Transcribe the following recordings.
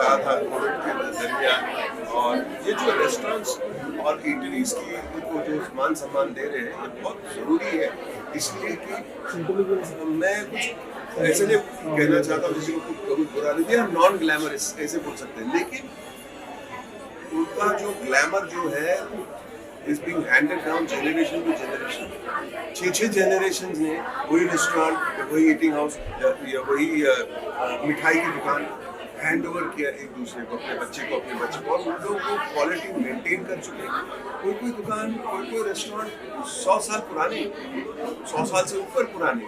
रहा था कोविड के दरमियान, और ये जो रेस्टोरेंट्स और ईटरीज की इनको जो मान सम्मान दे रहे हैं ये बहुत ज़रूरी है, इसलिए कि मैं कुछ ऐसे नहीं कहना चाहता हूँ किसी को कुछ बुरा नहीं दिया, नॉन ग्लैमरस ऐसे बोल सकते हैं, लेकिन उनका जो ग्लैमर जो है is being handed down generation to generation. 6 generation ने वही रेस्टोरेंट, वही ईटिंग हाउस या वही मिठाई की दुकान हैंड ओवर किया एक दूसरे को, अपने बच्चे को, और उन लोगों को क्वालिटी मेंटेन कर चुके हैं। कोई दुकान, कोई रेस्टोरेंट 100 साल पुरानी, 100 साल से ऊपर पुरानी,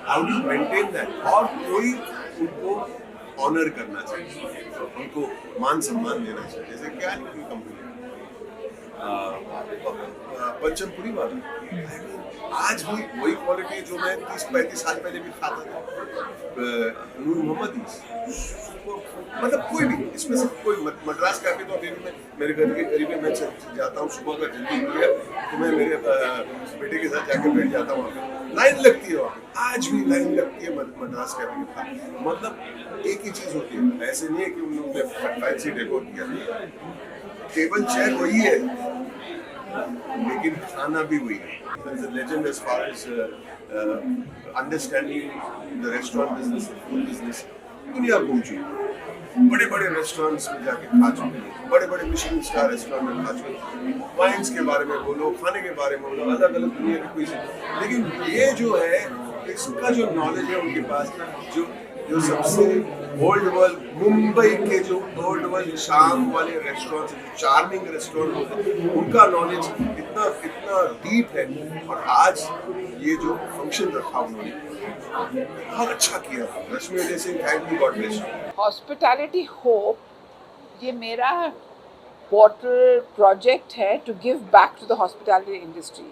हाउ डू मेंटेन दैट? और कोई उनको ऑनर करना चाहिए, उनको मान सम्मान देना चाहिए। जैसे क्या नहीं की कंपनी पंचमपुरी वाला, आज भी वही क्वालिटी जो मैं 30-35 साल पहले भी खाता था, नूर मोहम्मद, मतलब कोई भी इसमें से कोई मद्रास का भी, तो अभी भी मैं मेरे घर के करीब मैं जाता हूँ, सुबह का जल्दी निकल गया तो मैं मेरे बेटे के साथ जाकर बैठ जाता हूँ, वहाँ पे लाइन लगती है, वहाँ पे आज भी लाइन लगती है मद्रास का भी। मतलब एक ही चीज़ होती है, ऐसे नहीं है कि उन लोगों ने फैंसी डेकोर किया, टेबल चेयर वही है लेकिन खाना भी वही है। There's a legend as far as understanding the restaurant business, the food business. दुनिया घूम चुकी, बड़े बड़े रेस्टोरेंट्स में जाके खा चुके हैं, बड़े बड़े मिशेलिन स्टार रेस्टोरेंट में खा चुके हैं, वाइन्स के बारे में बोलो, खाने के बारे में बोलो, अलग अलग दुनिया की कोई चीज़। लेकिन ये जो है, इसका जो नॉलेज है उनके पास, जो सबसे ओल्ड वर्ल्ड, मुंबई के जो ओल्ड वर्ल्ड शाम वाले रेस्टोरेंट्स, चार्मिंग रेस्टोरेंट होते हैं, उनका नॉलेज इतना डीप है। और आज ये जो फंक्शन रखा उन्होंने बहुत अच्छा किया। Rashmi Ajay Singh, thank you, God bless you. Hospitality hope, ये मेरा वाटर प्रोजेक्ट है to give back to the hospitality industry.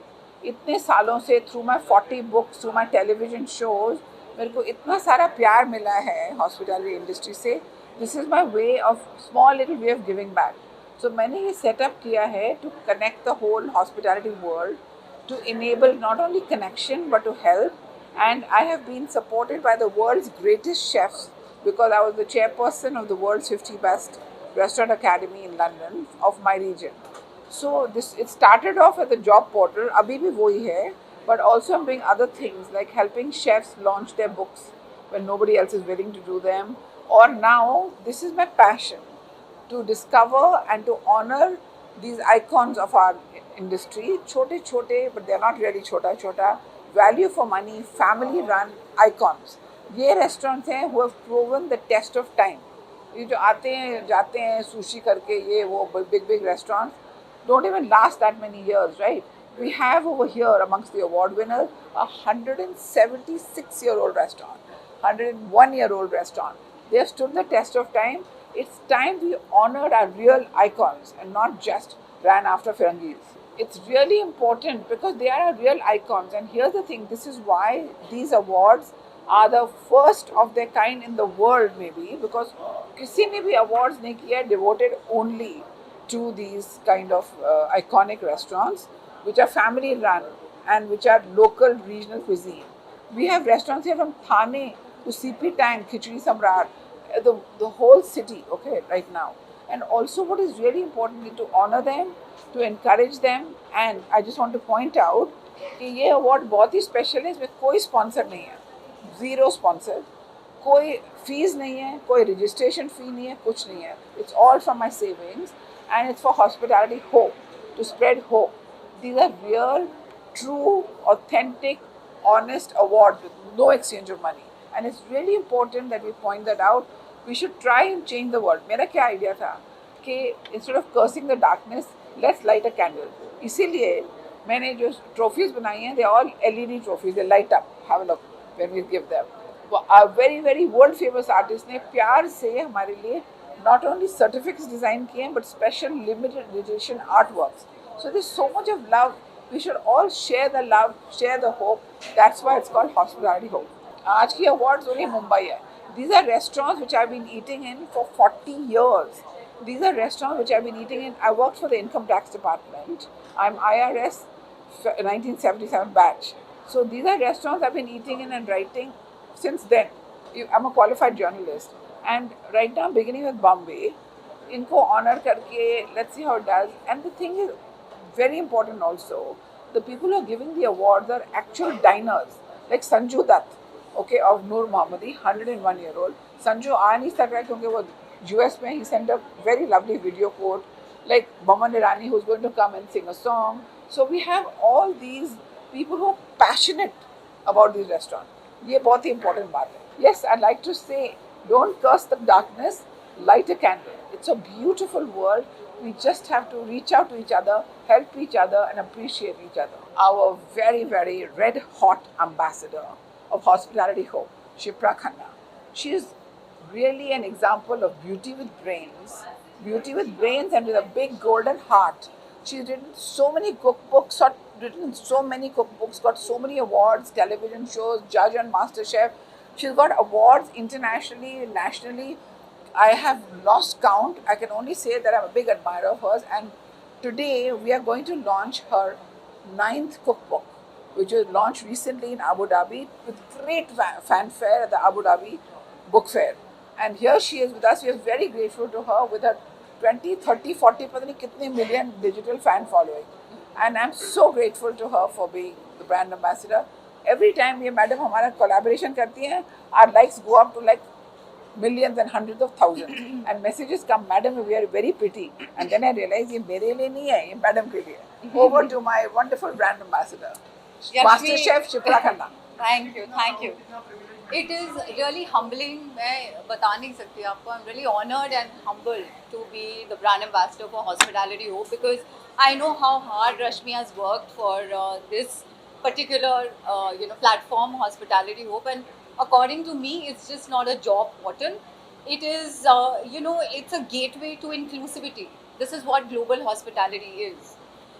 इतने सालों से through my 40 books, through my television shows, मेरे को इतना सारा प्यार मिला है हॉस्पिटैलिटी इंडस्ट्री से। This is my way of small little way of giving back. So मैंने ये सेटअप किया है to connect the whole hospitality world, to enable not only connection but to help. And I have been supported by the world's greatest chefs because I was the chairperson of the world's 50 best restaurant academy in London of my region. So it started off as a job portal, abhi bhi wohi hai, but also I'm doing other things like helping chefs launch their books when nobody else is willing to do them. Or now this is my passion, to discover and to honor these icons of our industry, chote, but they're not really chota, value for money, family run icons. ये restaurants हैं who have proven the test of time. ये जो आते हैं जाते हैं sushi करके, ये वो big restaurants don't even last that many years, right? We have over here amongst the award winners a 176-year-old restaurant, 101-year-old restaurant. They have stood the test of time. It's time we honored our real icons and not just ran after Firangis. It's really important because they are real icons. And here's the thing, this is why these awards are the first of their kind in the world, maybe, because किसी ने भी awards नहीं किया devoted only to these kind of iconic restaurants which are family run and which are local regional cuisine. We have restaurants here from Thane to CP Tank, Khichdi Samrat, the whole city, okay, right now. And also what is really important is to honor them, to encourage them. And I just want to point out कि ये award बहुत ही special है, इसमें कोई sponsor नहीं है, zero sponsor, कोई fees नहीं है, कोई रजिस्ट्रेशन फ़ी नहीं है, कुछ नहीं है. It's all from my savings and it's for hospitality hope, to spread hope. These are real, true, authentic, honest awards with no exchange of money. And it's really important that we point that out. We should try and change the world. मेरा क्या idea था कि instead of cursing the darkness, let's light a candle. इसीलिए मैंने जो trophies बनाई हैं, they're all LED trophies. They light up. Have a look when we give them. A very, very world famous artist ने प्यार से हमारे लिए not only certificates design किए हैं, but special limited edition artworks. So there's so much of love. We should all share the love, share the hope. That's why it's called Hospitality Hope. आज की awards only Mumbai है. These are restaurants which I've been eating in for 40 years. These are restaurants which I've been eating in. I worked for the income tax department. I'm IRS 1977 batch. So these are restaurants I've been eating in and writing since then. I'm a qualified journalist. And right now, beginning with Bombay, इनको honor करके, let's see how it does. And the thing is, very important also, the people who are giving the awards are actual diners, like Sanju Dutt, okay, of Noor Mohammadi, 101-year-old. Sanju आ नहीं सक रहा क्योंकि वो US में, he sent a very lovely video quote, like Boman Irani, who's going to come and sing a song. So we have all these people who are passionate about these restaurants. ये बहुत ही important बात है. Yes, I'd like to say, don't curse the darkness, light a candle. It's a beautiful world. We just have to reach out to each other, help each other, and appreciate each other. Our very, very red hot ambassador of Hospitality Hope, Shipra Khanna. She is really an example of beauty with brains and with a big golden heart. She's written so many cookbooks, got so many awards, television shows, judge on MasterChef. She's got awards internationally, nationally. I have lost count. I can only say that I'm a big admirer of hers. And today we are going to launch her 9th cookbook, which was launched recently in Abu Dhabi with great fanfare at the Abu Dhabi Book Fair. And here she is with us. We are very grateful to her with her 20, 30, 40, पता नहीं कितने million digital fan following. And I'm so grateful to her for being the brand ambassador. Every time ये madam हमारा collaboration करती हैं, our likes go up to like millions and hundreds of thousands. And messages come, madam, we are very pretty. And then I realize ये मेरे लिए नहीं है, ये मैडम के लिए. Over to my wonderful brand ambassador, Master Chef Shipra Khanna. Thank you, thank you. It is really humbling. मैं बता नहीं सकती आपको. I'm really honored and humbled to be the brand ambassador for Hospitality Hope, because I know how hard Rashmi has worked for this particular platform, Hospitality Hope. And according to me, it's just not a job portal. It is it's a gateway to inclusivity. This is what global hospitality is.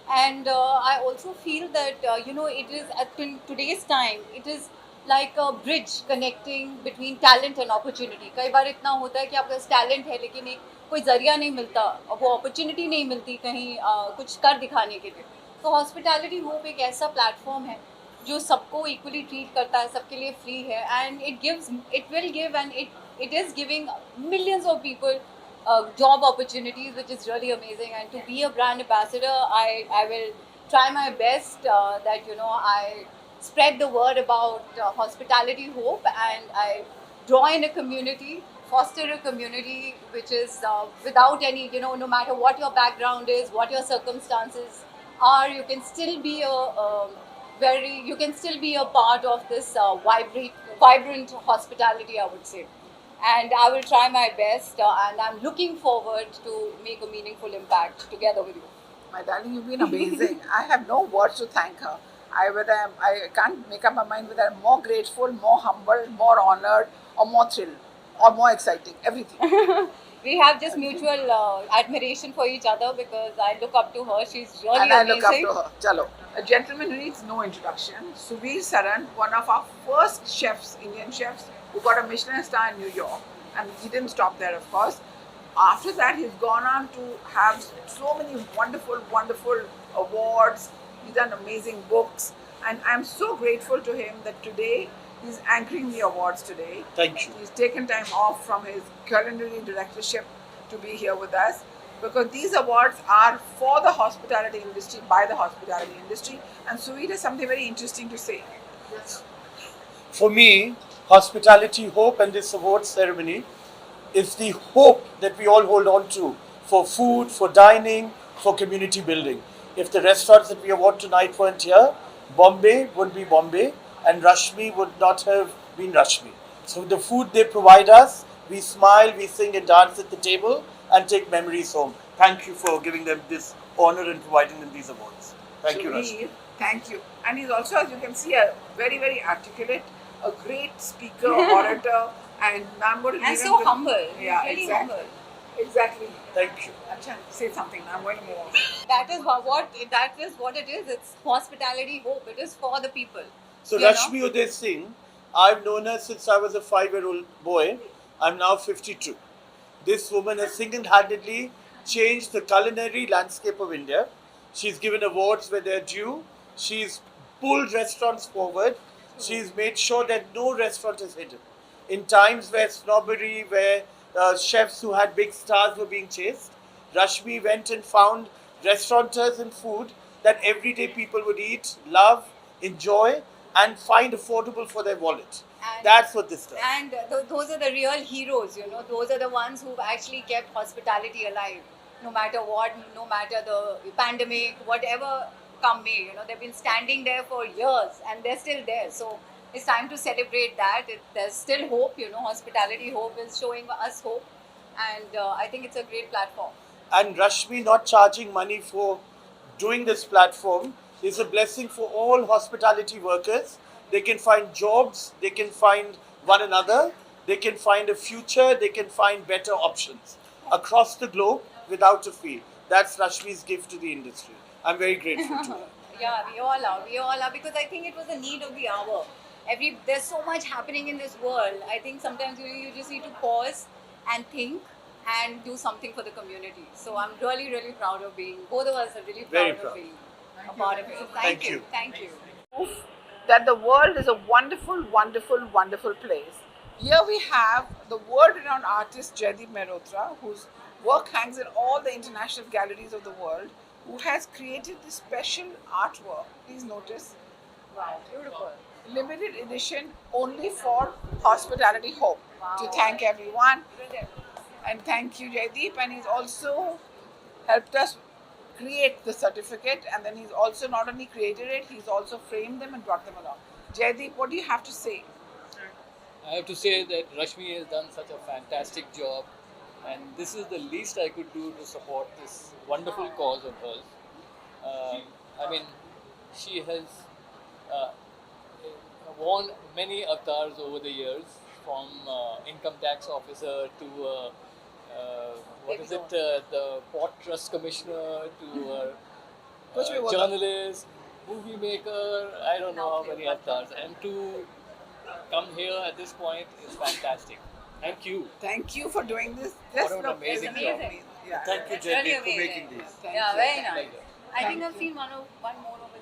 And I also feel that it is at today's time, it is like a bridge connecting between talent and opportunity. कई बार इतना होता है कि आपके पास talent है लेकिन एक कोई जरिया नहीं मिलता, वो अपॉर्चुनिटी नहीं मिलती कहीं कुछ कर दिखाने के लिए. तो हॉस्पिटैलिटी होप एक ऐसा प्लेटफॉर्म है जो सबको इक्वली ट्रीट करता है, सबके लिए फ्री है. And it will give and it is giving millions of people job opportunities, which is really amazing. And to be a brand ambassador, I will try my best that I spread the word about Hospitality Hope, and I draw in a community, foster a community which is without any, no matter what your background is, what your circumstances are, you can still be you can still be a part of this vibrant hospitality, I would say. And I will try my best, and I'm looking forward to make a meaningful impact together with you. My darling, you've been amazing. I have no words to thank her. I can't make up my mind whether I'm more grateful, more humble, more honored, or more thrilled, or more exciting. Everything. We have just mutual admiration for each other, because I look up to her. She's really and I amazing. look up to her. Chalo. A gentleman who needs no introduction, Suvir Saran, one of our first chefs, Indian chefs, who got a Michelin star in New York. And he didn't stop there, of course. After that, he's gone on to have so many wonderful, wonderful awards. He's done amazing books. And I'm so grateful to him that today he's anchoring the awards today. Thank you. He's taken time off from his culinary directorship to be here with us, because these awards are for the hospitality industry, by the hospitality industry. And Suvir has something very interesting to say. For me, Hospitality Hope and this award ceremony is the hope that we all hold on to for food, for dining, for community building. If the restaurants that we award tonight weren't here, Bombay would be Bombay and Rashmi would not have been Rashmi. So the food they provide us, we smile, we sing and dance at the table and take memories home. Thank you for giving them this honor and providing them these awards. Thank you, Rashmi. Thank you. And he's also, as you can see, a very, very articulate, a great speaker, orator, and I'm going to And so humble. Yeah, really exactly. humble. Exactly. Thank you. Acha, say something. I'm going to move on. That is what it is. It's hospitality hope. It is for the people. So You know? Rashmi Uday Singh, I've known her since I was a 5-year-old boy. I'm now 52. This woman has single-handedly changed the culinary landscape of India. She's given awards where they're due. She's pulled restaurants forward. She's made sure that no restaurant is hidden. in times where snobbery, where chefs who had big stars were being chased, Rashmi went and found restaurateurs and food that everyday people would eat, love, enjoy, and find affordable for their wallet. And- That's what this does. And those are the real heroes, you know. Those are the ones who've actually kept hospitality alive, no matter what, no matter the pandemic, whatever come may. You know, they've been standing there for years, and they're still there. So it's time to celebrate that. There's still hope, you know. Hospitality Hope is showing us hope, and I think it's a great platform. And Rashmi not charging money for doing this platform is a blessing for all hospitality workers. They can find jobs, they can find one another, they can find a future, they can find better options across the globe without a fee. That's Rashmi's gift to the industry. I'm very grateful to her. Yeah, we all are. We all are, because I think it was a need of the hour. There's so much happening in this world. I think sometimes you just need to pause and think and do something for the community. So I'm really, really proud of being. Both of us are really Very proud of proud. being a part of it. So Thank you. Thank you. Proof that the world is a wonderful, wonderful, wonderful place. Here we have the world-renowned artist Jaideep Mehrotra, whose work hangs in all the international galleries of the world, who has created this special artwork. Please notice, Wow, beautiful. limited edition only for Hospitality Hope. To thank everyone, Brilliant. and thank you Jaideep, and he's also helped us create the certificate, and then he's also not only created it, he's also framed them and brought them along. Jaideep, what do you have to say? I have to say that Rashmi has done such a fantastic job, and this is the least I could do to support this wonderful cause of hers. I mean, she has worn many avatars over the years, from income tax officer to the Port Trust Commissioner to Which we work on. journalist, movie maker. I don't know how many avatars, and to come here at this point is fantastic. Thank you. Thank you for doing this. What an look, amazing it's job. amazing. Yeah. Thank you, That's really Jaideep, for amazing. making these. Thank Yeah, you. very nice. Pleasure. I think I've seen one more over